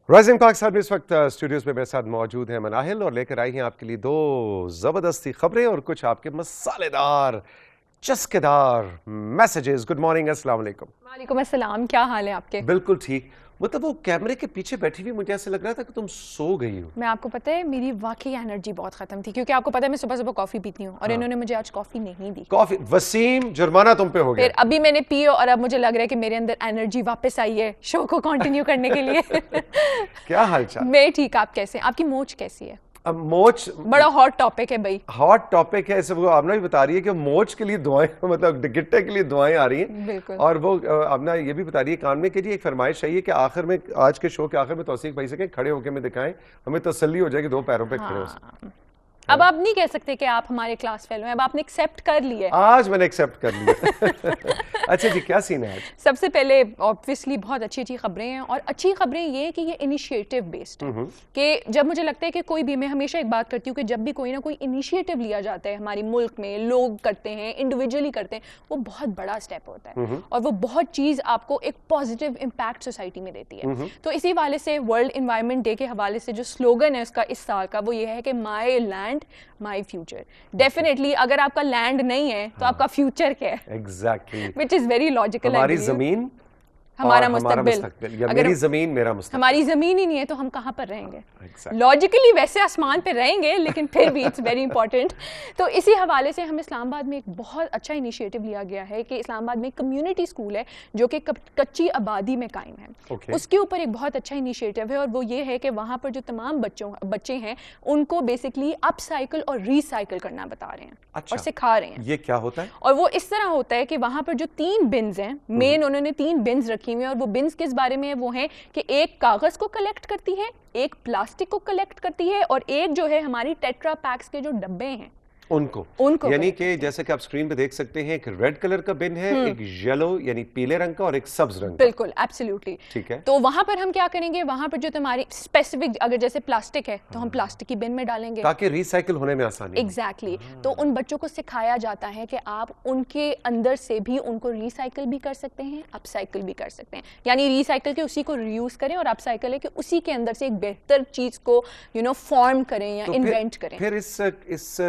Rising Pakistan میں اس وقت studios میں میرے ساتھ موجود ہیں مناہل اور لے کر آئی ہیں آپ کے لیے دو زبردستی خبریں اور کچھ آپ کے مسالے دار چسکے دار میسیجز. گڈ مارننگ, السلام علیکم. وعلیکم السلام, کیا حال ہے آپ کے؟ بالکل ٹھیک. مطلب وہ کیمرے کے پیچھے بیٹھی ہوئی مجھے ایسے لگ رہا تھا کہ تم سو گئی ہو. میں آپ کو پتہ ہے میری واقعی انرجی بہت ختم تھی, کیونکہ آپ کو پتہ ہے میں صبح صبح کافی پیتی ہوں اور انہوں نے مجھے آج کافی نہیں دی. کافی وسیم جرمانہ تم پہ ہو گیا. پھر ابھی میں نے پی اور اب مجھے لگ رہا ہے کہ میرے اندر انرجی واپس آئی ہے شو کو کنٹینیو کرنے کے لیے. کیا حال چال؟ میں ٹھیک, آپ کیسے ہیں؟ آپ کی موچ کیسی ہے؟ اب موچ بڑا ہاٹ ٹاپک ہے بھائی, ہاٹ ٹاپک ہے. وہ آمنہ بھی بتا رہی ہے کہ موچ کے لیے دعائیں, مطلب گٹے کے لیے دعائیں آ رہی ہیں. بالکل. اور وہ آمنہ یہ بھی بتا رہی ہے کان میں کہ جی ایک فرمائش چاہیے کہ آخر میں آج کے شو کے آخر میں توثیق بھائی سے کہیں کھڑے ہو کے میں دکھائیں, ہمیں تسلی ہو جائے کہ دو پیروں پہ کھڑے ہو سکتے. اب آپ نہیں کہہ سکتے کہ آپ ہمارے کلاس فیلو ہیں, اب آپ نے ایکسیپٹ کر لیا ہے. آج میں نے ایکسیپٹ کر لیا. اچھا جی, کیا سین ہے آج؟ سب سے پہلے آبویسلی بہت اچھی اچھی خبریں ہیں, اور اچھی خبریں یہ کہ یہ انیشیٹو بیسڈ ہے. کہ جب مجھے لگتا ہے کہ کوئی بھی, میں ہمیشہ ایک بات کرتی ہوں کہ جب بھی کوئی نہ کوئی انیشیٹو لیا جاتا ہے ہماری ملک میں, لوگ کرتے ہیں, انڈیویجولی کرتے ہیں, وہ بہت بڑا اسٹیپ ہوتا ہے اور وہ بہت چیز آپ کو ایک پازیٹیو امپیکٹ سوسائٹی میں دیتی ہے. تو اسی حوالے سے ورلڈ انوائرمنٹ ڈے کے حوالے سے جو سلوگن ہے اس کا اس سال کا, وہ یہ ہے کہ مائی لینڈ مائی فیوچر. ڈیفینیٹلی اگر آپ کا لینڈ نہیں ہے تو آپ کا فیوچر کیا ہے؟ Exactly, which is very logical. ہماری زمین ہمارا مستقبل, یا میری زمین میرا مستقبل. ہماری زمین ہی نہیں ہے تو ہم کہاں پر رہیں گے؟ لاجیکلی ویسے آسمان پہ رہیں گے, لیکن پھر بھی اٹس ویری امپورٹنٹ. تو اسی حوالے سے ہم اسلام آباد میں ایک بہت اچھا انیشیٹو لیا گیا ہے کہ اسلام آباد میں ایک کمیونٹی اسکول ہے جو کہ کچی آبادی میں قائم ہے. اس کے اوپر ایک بہت اچھا انیشیٹو ہے, اور وہ یہ ہے کہ وہاں پر جو تمام بچے ہیں ان کو بیسکلی اپ سائیکل اور ری سائیکل کرنا بتا رہے ہیں اور سکھا رہے ہیں. یہ کیا ہوتا ہے؟ اور وہ اس طرح ہوتا ہے کہ وہاں پر جو 3 بنز ہیں, مین انہوں نے 3 بنز رکھی ہوئی ہیں, اور وہ بنز کس بارے میں ہیں؟ وہ ہیں کہ ایک کاغذ کو کلیکٹ کرتی ہے, ایک پلاسٹک کو کلیکٹ کرتی ہے, اور ایک جو ہے ہماری ٹیٹرا پیکس کے جو ڈبے ہیں ان کو یعنی کہ جیسے کہ آپ سکرین پہ دیکھ سکتے ہیں ایک ریڈ کلر کا بن ہے, ایک یلو یعنی پیلے رنگ کا, اور ایک سبز رنگ کا. بالکل, ایبسلیوٹلی. ٹھیک ہے. تو وہاں پر ہم کیا کریں گے, وہاں پر جو تمہاری اسپیسیفک, اگر جیسے پلاسٹک ہے تو ہم پلاسٹک کی بن میں ڈالیں گے تاکہ ریسائیکل ہونے میں آسانی. ایگزیکٹلی. تو ان بچوں کو سکھایا جاتا ہے کہ آپ ان کے اندر سے بھی ان کو ریسائیکل بھی کر سکتے ہیں, اپ سائیکل بھی کر سکتے ہیں. یعنی ریسائیکل کے اسی کو ری یوز کریں, اور اپ سائیکل ہے کہ اسی کے اندر سے ایک بہتر چیز کو فارم کریں یا انوینٹ کریں. پھر اس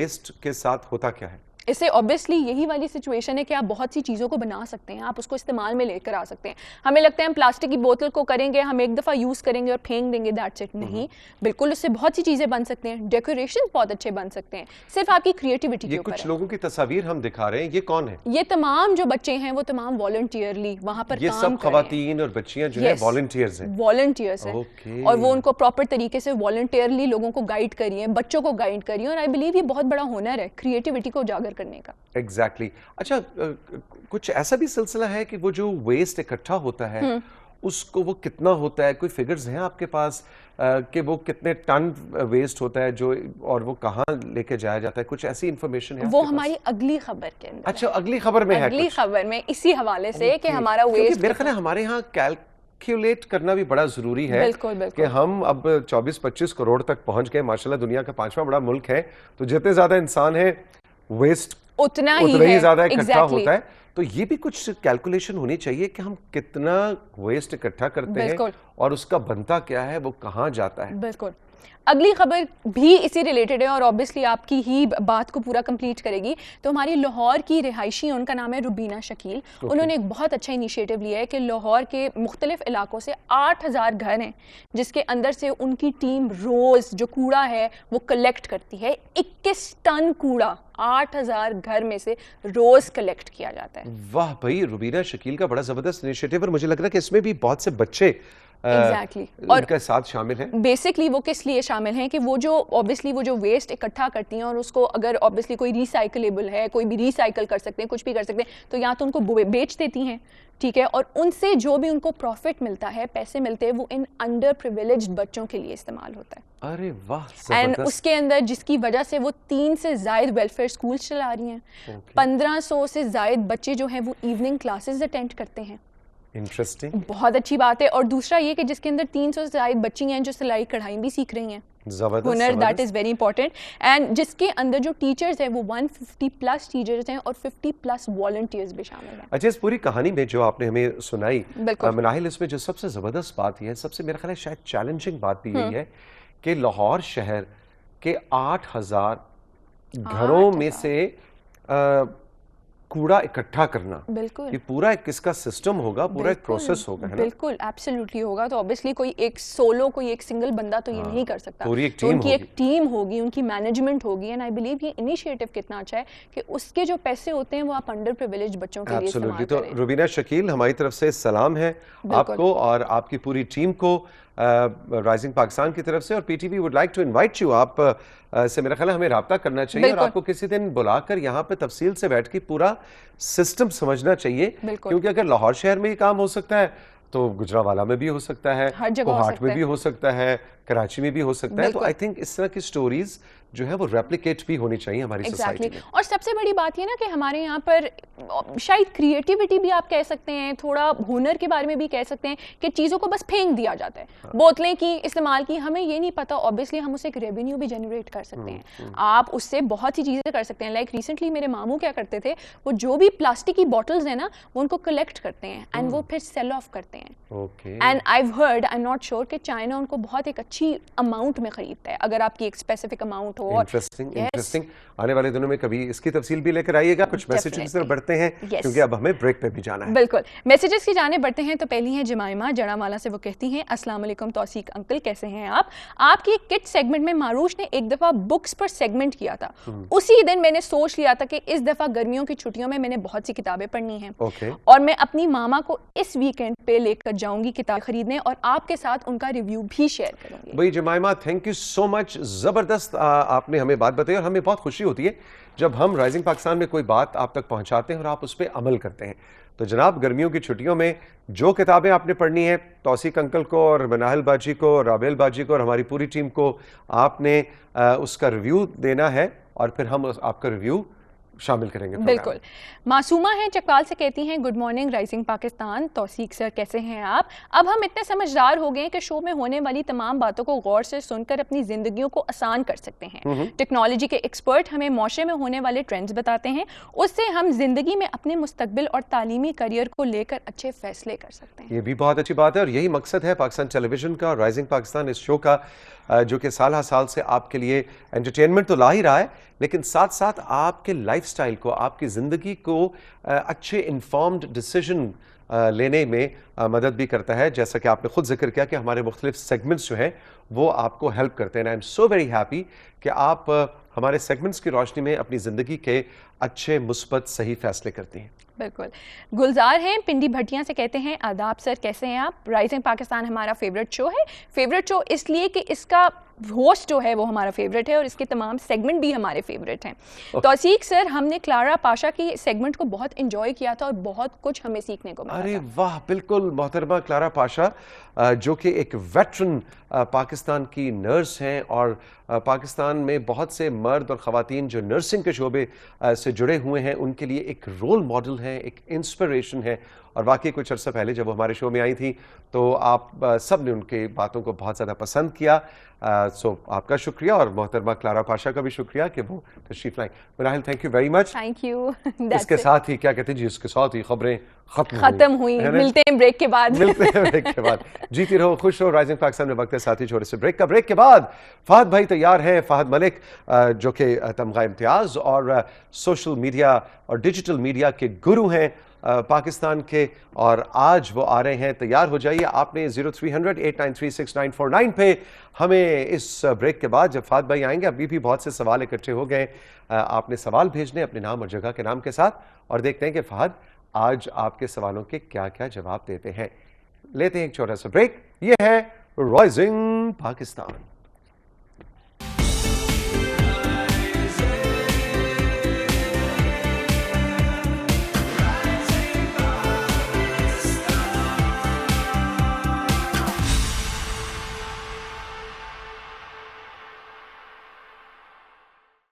ویسٹ کے ساتھ ہوتا کیا ہے؟ اس سے obviously یہی والی سچویشن ہے کہ آپ بہت سی چیزوں کو بنا سکتے ہیں, آپ اس کو استعمال میں لے کر آ سکتے ہیں. ہمیں لگتا ہے ہم پلاسٹک کی بوتل کو کریں گے, ہم ایک دفعہ یوز کریں گے اور پھینک دیں گے, دیٹس اٹ. نہیں, بالکل اس سے بہت سی چیزیں بن سکتے ہیں, ڈیکوریشن بہت اچھے بن سکتے ہیں, صرف آپ کی کریٹیوٹی کے اوپر ہے. یہ کچھ لوگوں کی تصاویر ہم دکھا رہے ہیں, یہ کون ہیں؟ یہ تمام جو بچے ہیں وہ تمام والنٹیئرلی وہاں پر کام کر رہے ہیں. یہ سب خواتین اور بچیاں جو ہیں والنٹیئرز ہیں. والنٹیئرز ہیں, اور وہ ان کو پراپر طریقے سے والنٹیئرلی لوگوں کو گائیڈ کریے, بچوں کو گائیڈ کریے, اور آئی بلیو یہ بہت بڑا ہنر ہے کریٹیوٹی کو اجاگر کرنے کا. ایگزیکٹلی. اچھا, کچھ ایسا بھی سلسلہ ہے کہ وہ جو ویسٹ اکٹھا ہوتا ہے اس کو وہ کتنا ہوتا ہے, کوئی فگرز ہیں آپ کے پاس کہ وہ کتنے ٹن ویسٹ ہوتا ہے جو, اور وہ کہاں لے کے جایا جاتا ہے, کچھ ایسی انفارمیشن ہے؟ وہ ہماری اگلی خبر کے اندر. اچھا, اگلی خبر میں ہے, اگلی خبر میں اسی حوالے سے کہ ہمارا ویسٹ, میرے خیال ہے ہمارے ہاں کیلکولیٹ کرنا بھی بڑا ضروری ہے. بالکل کہ ہم اب 24-25 کروڑ تک پہنچ گئے, ماشاءاللہ دنیا کا 5واں بڑا ملک ہے, تو جتنے زیادہ انسان ہیں ویسٹ اتنا ہی زیادہ اکٹھا ہوتا ہے. تو یہ بھی کچھ کیلکولیشن ہونی چاہیے کہ ہم کتنا ویسٹ اکٹھا کرتے ہیں اور اس کا بنتا کیا ہے, وہ کہاں جاتا ہے. بالکل. اگلی خبر بھی اسی ریلیٹڈ ہے, اور obviously آپ کی ہی بات کو پورا کمپلیٹ کرے گی. تو ہماری لاہور کی رہائشی, ان کا نام ہے روبینہ شکیل. انہوں نے ایک بہت اچھا انیشیٹو لیا ہے کہ لاہور کے مختلف علاقوں سے 8000 گھر ہیں جس کے اندر سے ان کی ٹیم روز جو کوڑا ہے وہ کلیکٹ کرتی ہے. 21 ٹن کوڑا 8000 گھر میں سے روز کلیکٹ کیا جاتا ہے. واہ بھائی, روبینہ شکیل کا بڑا زبردست انیشیٹو, اور مجھے لگ رہا ہے کہ اس میں بھی بہت سے بچے ان کے ساتھ شامل ہیں. بیسکلی وہ کس لیے شامل ہیں کہ وہ جو obviously وہ جو ویسٹ اکٹھا کرتی ہیں, اور اس کو اگر obviously کوئی ریسائیکلیبل ہے, کوئی بھی ریسائیکل کر سکتے ہیں, کچھ بھی کر سکتے ہیں, تو یا تو ان کو بیچ دیتی ہیں, ٹھیک ہے, اور ان سے جو بھی ان کو پروفٹ ملتا ہے, پیسے ملتے ہیں, وہ ان انڈر پریویلیجڈ بچوں کے لیے استعمال ہوتا ہے. ارے واہ, اینڈ اس کے اندر جس کی وجہ سے وہ 3 سے زائد ویلفیئر اسکول چلا رہی ہیں. 1500 سے زائد بچے جو ہیں وہ ایوننگ کلاسز اٹینڈ کرتے ہیں. انٹرسٹنگ, بہت اچھی بات ہے. اور دوسرا یہ کہ جس کے اندر 300 سے زائد بچی ہیں جو سلائی کڑھائی بھی سیکھ رہی ہیں. ہنر, that is very important. And جس کے اندر جو ٹیچرز ہیں وہ 150+ ٹیچرز ہیں اور 50+ والنٹیئرز بھی شامل ہیں. اچھا, اس پوری کہانی میں جو آپ نے ہمیں سنائی مناہل, اس میں جو سب سے زبردست بات یہ ہے, سب سے میرا خیال ہے شاید چیلنجنگ بات بھی یہی ہے کہ لاہور شہر کے 8000 گھروں میں سے کوڑا اکٹھا کرنا, بالکل یہ پورا ایک کس کا سسٹم ہوگا, پورا ایک پروسیس ہوگا, ہے نا؟ بالکل ایبسلیوٹلی ہوگا. تو obviously کوئی ایک سولو, کوئی ایک سنگل بندہ تو یہ نہیں کر سکتا, پوری ایک ان کی ایک ٹیم ہوگی, ان کی مینجمنٹ ہوگی. اینڈ آئی بلیو یہ انیشیٹو کتنا اچھا ہے کہ اس کے جو پیسے ہوتے ہیں وہ آپ انڈر پریویلیج بچوں کے لیے استعمال کریں. تو روبینہ شکیل, ہماری طرف سے سلام ہے آپ کو اور آپ کی پوری ٹیم کو رائزنگ پاکستان کی طرف سے, اور P T V would like to invite you. آپ سے میرا خیال ہے ہمیں رابطہ کرنا چاہیے اور آپ کو کسی دن بلا کر یہاں پہ تفصیل سے بیٹھ کے پورا سسٹم سمجھنا چاہیے, کیونکہ اگر لاہور شہر میں یہ کام ہو سکتا ہے تو گجرانوالہ میں بھی ہو سکتا ہے, کوہاٹ میں بھی ہو سکتا ہے, کراچی میں بھی ہو سکتا ہے. تو آئی تھنک اس طرح کی سٹوریز جو ہے وہ ریپلیکیٹ بھی ہونی چاہیے ہماری سوسائٹی میں. اور سب سے بڑی بات یہ نا کہ ہمارے یہاں پر شاید کریٹیوٹی بھی آپ کہہ سکتے ہیں, تھوڑا ہنر کے بارے میں بھی کہہ سکتے ہیں کہ چیزوں کو بس پھینک دیا جاتا ہے, بوتلیں کی استعمال کی, ہمیں یہ نہیں پتا. اوبیسلی ہم اسے ایک ریونیو بھی جنریٹ کر سکتے ہیں, آپ اس سے بہت سی چیزیں کر سکتے ہیں. لائک ریسنٹلی میرے ماموں کیا کرتے تھے, وہ جو بھی پلاسٹک کی بوٹلز ہیں نا وہ ان کو کلیکٹ کرتے ہیں اینڈ وہ پھر سیل آف کرتے ہیں. And I heard, I am not sure, کہ چائنا ان کو بہت ایک اچھی اماؤنٹ میں خریدتا ہے اگر آپ کی ایک اسپیسیفک اماؤنٹ ہو. انٹرسٹنگ. آنے والے دنوں میں کبھی اس کی تفصیل بھی لے کر آئیے گا. کچھ میسیجز کی طرف بڑھتے ہیں کیونکہ اب ہمیں بریک پہ بھی جانا ہے. بالکل, میسیجز کی جانب بڑھتے ہیں. تو پہلی ہیں جمائمہ جڑامالہ سے, وہ کہتی ہیں السلام علیکم توثیق انکل, کیسے ہیں آپ؟ آپ کی کٹ سیگمنٹ میں معروش نے ایک دفعہ بکس پر سیگمنٹ کیا تھا, اسی دن میں نے سوچ لیا تھا کہ اس دفعہ گرمیوں کی چھٹیوں میں نے بہت سی کتابیں پڑھنی ہیں اور میں اپنی ماما کو اس ویکینڈ پہ لے کر جاؤں گی کتاب خریدنے اور آپ کے ساتھ ان کا ریویو بھی شیئر کروں گی. بھائی جمائمہ, تھینک یو سو مچ, زبردست آپ نے ہمیں بات بتائی اور ہمیں بہت خوشی ہوتی ہے جب ہم رائزنگ پاکستان میں کوئی بات آپ تک پہنچاتے ہیں اور آپ اس پہ عمل کرتے ہیں. تو جناب, گرمیوں کی چھٹیوں میں جو کتابیں آپ نے پڑھنی ہیں, توثیق انکل کو اور مناہل باجی کو اور رابیل باجی کو اور ہماری پوری ٹیم کو آپ نے اس کا ریویو دینا ہے اور پھر ہم آپ کا ریویو شامل کریں گے. بالکل. معصومہ ہیں چکوال سے, کہتی ہیں گڈ مارننگ رائزنگ پاکستان, توثیق سر کیسے ہیں آپ؟ اب ہم اتنے سمجھدار ہو گئے ہیں کہ شو میں ہونے والی تمام باتوں کو غور سے سن کر اپنی زندگیوں کو آسان کر سکتے ہیں. ٹیکنالوجی کے ایکسپرٹ ہمیں معاشرے میں ہونے والے ٹرینڈز بتاتے ہیں, اس سے ہم زندگی میں اپنے مستقبل اور تعلیمی کریئر کو لے کر اچھے فیصلے کر سکتے ہیں. یہ بھی بہت اچھی بات ہے اور یہی مقصد ہے پاکستان ٹیلی ویژن کا اور رائزنگ پاکستان اس شو کا, جو کہ سال ہر سال سے آپ کے لیے انٹرٹینمنٹ تو لا ہی رہا ہے لیکن ساتھ ساتھ آپ کے لائف سٹائل کو, آپ کی زندگی کو اچھے انفارمڈ ڈیسیژن لینے میں مدد بھی کرتا ہے. جیسا کہ آپ نے خود ذکر کیا کہ ہمارے مختلف سیگمنٹس جو ہیں وہ آپ کو ہیلپ کرتے ہیں. I am so very happy کہ آپ ہمارے سیگمنٹس کی روشنی میں اپنی زندگی کے اچھے مثبت صحیح فیصلے کرتی ہیں. بالکل. گلزار ہیں پنڈی بھٹیاں سے, کہتے ہیں آداب سر, کیسے ہیں آپ؟ رائزنگ پاکستان ہمارا فیوریٹ شو ہے. فیوریٹ شو اس لیے کہ اس کا ہوسٹ جو ہے وہ ہمارا فیوریٹ ہے اور اس کے تمام سیگمنٹ بھی ہمارے فیوریٹ ہیں. توثیق سر, ہم نے کلارا پاشا کی سیگمنٹ کو بہت انجوائے کیا تھا اور بہت کچھ ہمیں سیکھنے کو ملا. ارے واہ, بالکل. محترمہ کلارا پاشا جو کہ ایک ویٹرن پاکستان کی نرس ہیں اور پاکستان میں بہت سے مرد اور خواتین جو نرسنگ کے شعبے سے جڑے ہوئے ہیں ان کے لیے ایک رول ماڈل ہیں, ایک انسپریشن ہے. اور واقعی کچھ عرصہ پہلے جب وہ ہمارے شو میں آئی تھی تو آپ سب نے ان کے باتوں کو بہت زیادہ پسند کیا. سو آپ کا شکریہ اور محترمہ کلارا پاشا کا بھی شکریہ کہ وہ تشریف لائیں. Manahil, thank you very much. Thank you. اس کے ساتھ ہی کیا کہتے ہیں جی, اس کے ساتھ ہی خبریں ختم ہوئی. ملتے ہیں بریک کے بعد. جیتی رہو, خوش رہو. رائزنگ پاکستان میں وقت ہے ساتھی چھوڑے سے بریک کا. بریک کے بعد فہد بھائی تیار ہیں, فہد ملک جو کہ تمغہ امتیاز اور سوشل میڈیا اور ڈیجیٹل میڈیا کے گرو ہیں پاکستان کے, اور آج وہ آ رہے ہیں. تیار ہو جائیے. آپ نے 0300-893-6949 پہ ہمیں اس بریک کے بعد جب فہد بھائی آئیں گے, ابھی بھی بہت سے سوال اکٹھے ہو گئے, آپ نے سوال بھیجنے اپنے نام اور جگہ کے نام کے ساتھ, اور دیکھتے ہیں کہ فہد آج آپ کے سوالوں کے کیا کیا جواب دیتے ہیں. لیتے ہیں ایک چھوٹا سا بریک. یہ ہے رائزنگ پاکستان.